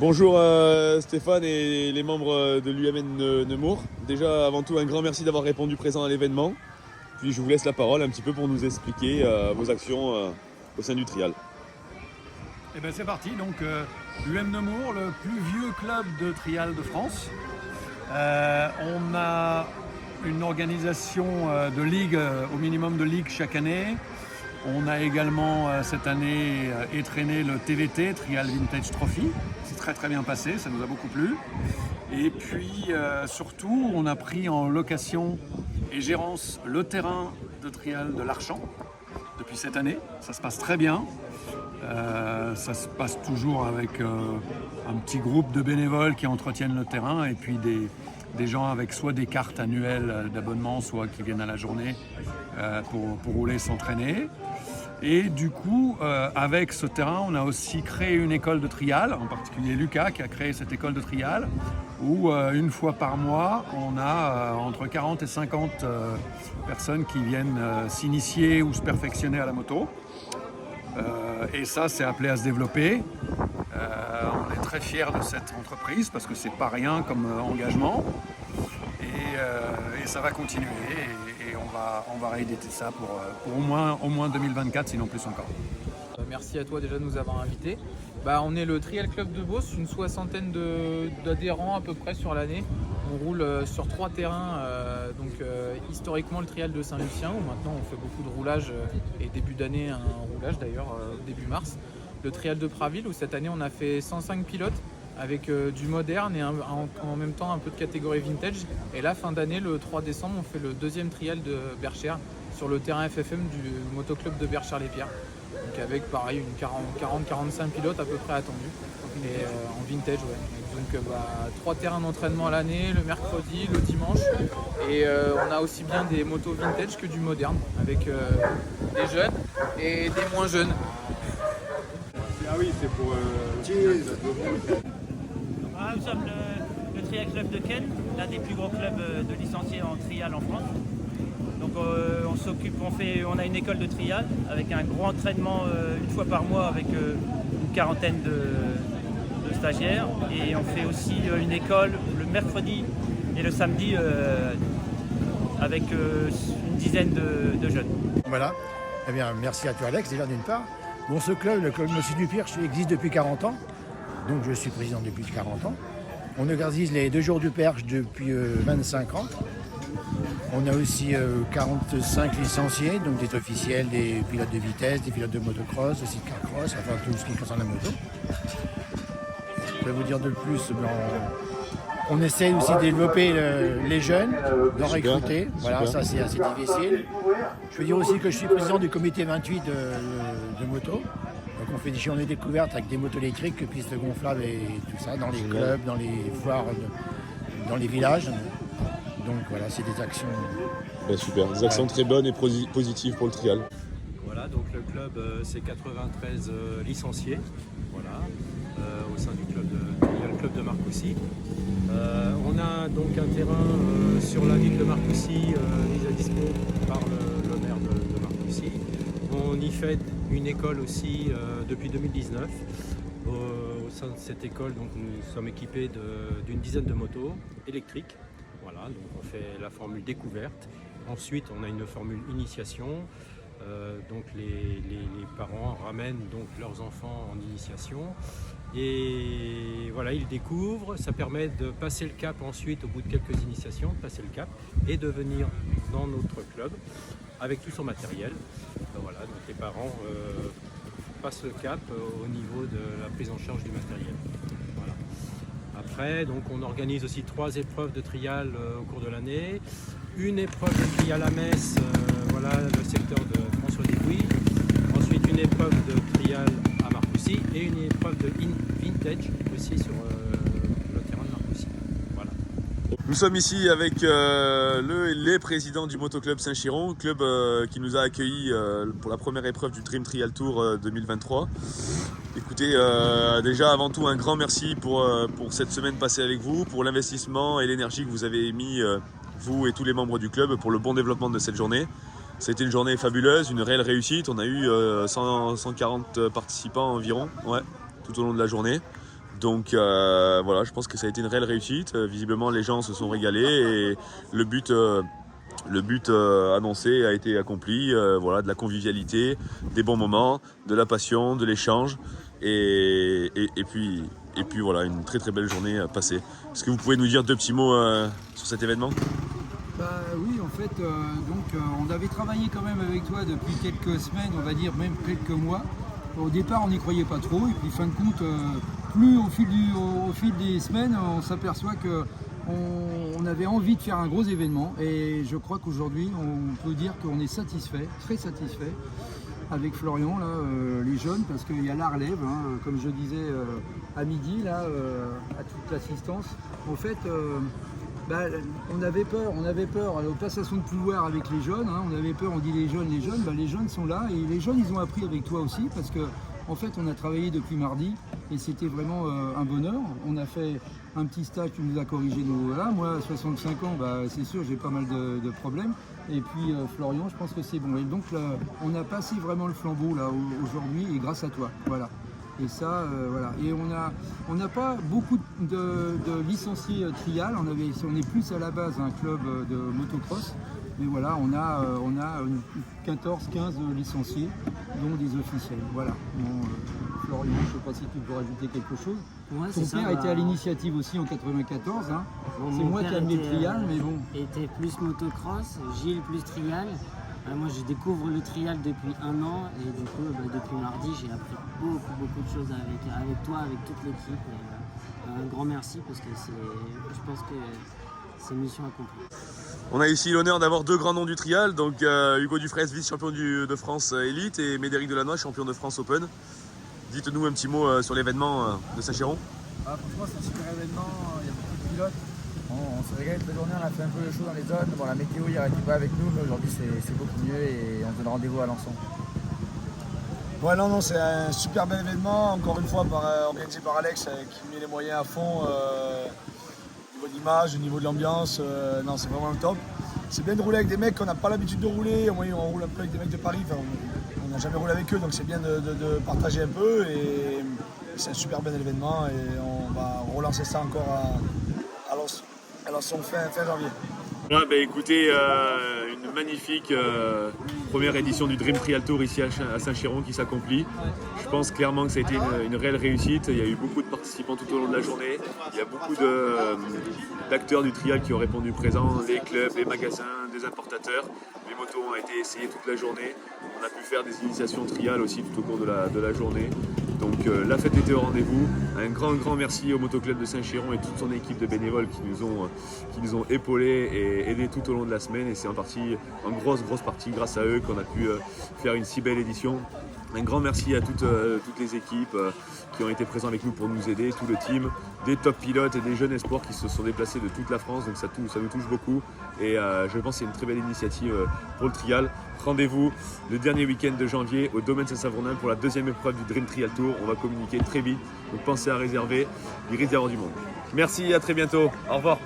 Bonjour Stéphane et les membres de l'UMN Nemours. Déjà avant tout un grand merci d'avoir répondu présent à l'événement. Puis je vous laisse la parole un petit peu pour nous expliquer vos actions au sein du trial. Et bien c'est parti, donc l'UM Nemours, le plus vieux club de trial de France. On a une organisation de ligue, au minimum de ligue chaque année. On a également cette année étraîné le TVT, Trial Vintage Trophy. C'est très bien passé, ça nous a beaucoup plu. Et puis surtout, on a pris en location et gérance le terrain de trial de l'Archamp depuis cette année. Ça se passe très bien. Ça se passe toujours avec un petit groupe de bénévoles qui entretiennent le terrain et puis des gens avec soit des cartes annuelles d'abonnement, soit qui viennent à la journée pour rouler, s'entraîner. Et du coup, avec ce terrain, on a aussi créé une école de trial, en particulier Lucas qui a créé cette école de trial, où une fois par mois, on a entre 40 et 50 personnes qui viennent s'initier ou se perfectionner à la moto. Et ça, c'est appelé à se développer. On est très fiers de cette entreprise parce que c'est pas rien comme engagement. Et ça va continuer et on va rééditer ça pour au moins 2024, sinon plus encore. Merci à toi déjà de nous avoir invités. On est le Trial Club de Beauce, une soixantaine d'adhérents à peu près sur l'année. On roule sur 3 terrains, historiquement le Trial de Saint-Lucien où maintenant on fait beaucoup de roulage et début d'année un roulage d'ailleurs début mars. Le Trial de Praville où cette année on a fait 105 pilotes avec du moderne et en même temps un peu de catégorie vintage. Et là, fin d'année, le 3 décembre, on fait le deuxième trial de Berchères sur le terrain FFM du motoclub de Berchères-les-Pierres. Donc avec pareil une 40-45 pilotes à peu près attendus et en vintage. Ouais. Donc 3 terrains d'entraînement à l'année, le mercredi, le dimanche. Et on a aussi bien des motos vintage que du moderne avec des jeunes et des moins jeunes. Ah oui, c'est pour... Nous sommes le Trial Club de Ken, l'un des plus gros clubs de licenciés en trial en France. Donc on a une école de trial avec un gros entraînement une fois par mois avec une quarantaine de stagiaires. Et on fait aussi une école le mercredi et le samedi avec une dizaine de jeunes. Voilà, eh bien merci à toi Alex déjà d'une part. Bon, ce club, le club Monsieur Dupierre, existe depuis 40 ans. Donc je suis président depuis 40 ans. On organise les 2 jours du Perche depuis 25 ans. On a aussi 45 licenciés, donc des officiels, des pilotes de vitesse, des pilotes de motocross, aussi de carcross, enfin tout ce qui concerne la moto. Je vais vous dire de plus, on essaie aussi de développer les jeunes, d'en recruter. Voilà, ça c'est assez difficile. Je veux dire aussi que je suis président du comité 28 de moto. Donc on fait des journées découvertes avec des motos électriques, pistes gonflables et tout ça, dans les clubs, dans les foires, dans les villages. Donc voilà, c'est des actions. Super, des actions très bonnes et positives pour le trial. Voilà, donc le club c'est 93 licenciés, voilà, au sein du club le club de Marcoussis. On a donc un terrain sur la ville de Marcoussis mis à dispo par le maire de Marcoussis. On y fait une école aussi depuis 2019. Au sein de cette école, donc, nous sommes équipés d'une dizaine de motos électriques. Voilà, donc on fait la formule découverte. Ensuite, on a une formule initiation. Donc les parents ramènent donc leurs enfants en initiation. Et voilà, ils découvrent. Ça permet de passer le cap ensuite, au bout de quelques initiations, de passer le cap et de venir dans notre club avec tout son matériel. Voilà, donc les parents passent le cap au niveau de la prise en charge du matériel. Voilà. Après, donc, on organise aussi 3 épreuves de trial au cours de l'année. Une épreuve de trial à Metz, voilà, le secteur de François Desbouilles. Ensuite, une épreuve de trial à Marcoussis et une épreuve de vintage aussi sur le terrain de Marcoussis. Voilà. Nous sommes ici avec les présidents du Motoclub Saint-Chiron, club qui nous a accueillis pour la première épreuve du Dream Trial Tour 2023. Écoutez, déjà avant tout un grand merci pour cette semaine passée avec vous, pour l'investissement et l'énergie que vous avez mis, vous et tous les membres du club, pour le bon développement de cette journée. C'était une journée fabuleuse, une réelle réussite. On a eu 140 participants environ, ouais, tout au long de la journée. Donc voilà, je pense que ça a été une réelle réussite. Visiblement, les gens se sont régalés et le but annoncé a été accompli. Voilà, de la convivialité, des bons moments, de la passion, de l'échange et puis voilà, une très très belle journée passée. Est-ce que vous pouvez nous dire 2 petits mots sur cet événement? Oui, en fait, on avait travaillé quand même avec toi depuis quelques semaines, on va dire même quelques mois. Au départ, on n'y croyait pas trop, et puis fin de compte, plus au fil des semaines, on s'aperçoit qu'on avait envie de faire un gros événement. Et je crois qu'aujourd'hui, on peut dire qu'on est satisfait, très satisfait, avec Florian, là, les jeunes, parce qu'il y a la relève, hein, comme je disais à midi, là, à toute l'assistance. En fait, on avait peur aux passations de pouvoir avec les jeunes, hein, on avait peur, on dit les jeunes sont là et les jeunes ils ont appris avec toi aussi parce que en fait on a travaillé depuis mardi et c'était vraiment un bonheur. On a fait un petit stage, tu nous as corrigé voilà, moi à 65 ans c'est sûr j'ai pas mal de problèmes et puis Florian je pense que c'est bon et donc là, on a passé vraiment le flambeau là aujourd'hui et grâce à toi, voilà. Et ça, voilà. Et on n'a pas beaucoup de licenciés trial. On est plus à la base un club de motocross. Mais voilà, on a 14-15 licenciés, dont des officiels. Voilà. Florian, je ne sais pas si tu peux rajouter quelque chose. Ouais, Ton père était à l'initiative aussi en 94. Hein. Bon, c'est moi qui ai amené le trial, mais bon. Était plus motocross, Gilles plus trial. Moi je découvre le trial depuis 1 an et du coup depuis mardi j'ai appris beaucoup de choses avec toi, avec toute l'équipe. Un grand merci parce que je pense que c'est mission accomplie. On a ici l'honneur d'avoir 2 grands noms du trial, donc Hugo Dufresne, vice-champion de France Elite et Médéric Delannoy, champion de France Open. Dites-nous un petit mot sur l'événement de Saint-Chéron. Franchement c'est un super événement, il y a beaucoup de pilotes. On s'est régalé toute la journée, on a fait un peu le show dans les zones. Bon, la météo hier n'était pas avec nous, mais aujourd'hui c'est beaucoup mieux et on donne rendez-vous à Alençon. Ouais, non, c'est un super bel événement, encore une fois organisé par Alex qui met les moyens à fond au niveau d'image, au niveau de l'ambiance. Non, c'est vraiment le top. C'est bien de rouler avec des mecs qu'on n'a pas l'habitude de rouler. On roule un peu avec des mecs de Paris, on n'a jamais roulé avec eux, donc c'est bien de partager un peu. Et c'est un super bel événement et on va relancer ça encore à Alençon fin janvier. Ouais, écoutez, une magnifique première édition du Dream Trial Tour ici à Saint-Chéron qui s'accomplit. Je pense clairement que ça a été une réelle réussite. Il y a eu beaucoup de participants tout au long de la journée. Il y a beaucoup d'acteurs du trial qui ont répondu présents, les clubs, les magasins, des importateurs. Les motos ont été essayées toute la journée. On a pu faire des initiations trial aussi tout au cours de la journée. Donc la fête était au rendez-vous. Un grand merci au Motoclub de Saint-Chéron et toute son équipe de bénévoles qui nous ont épaulés et aidés tout au long de la semaine. Et c'est en grosse partie grâce à eux qu'on a pu faire une si belle édition. Un grand merci à toutes les équipes qui ont été présentes avec nous pour nous aider, tout le team, des top pilotes et des jeunes espoirs qui se sont déplacés de toute la France, donc ça nous touche beaucoup et je pense que c'est une très belle initiative pour le trial. Rendez-vous le dernier week-end de janvier au domaine Saint-Savronin pour la 2e épreuve du Dream Trial Tour. On va communiquer très vite, donc pensez à réserver, il risque d'y avoir du monde. Merci, à très bientôt, au revoir.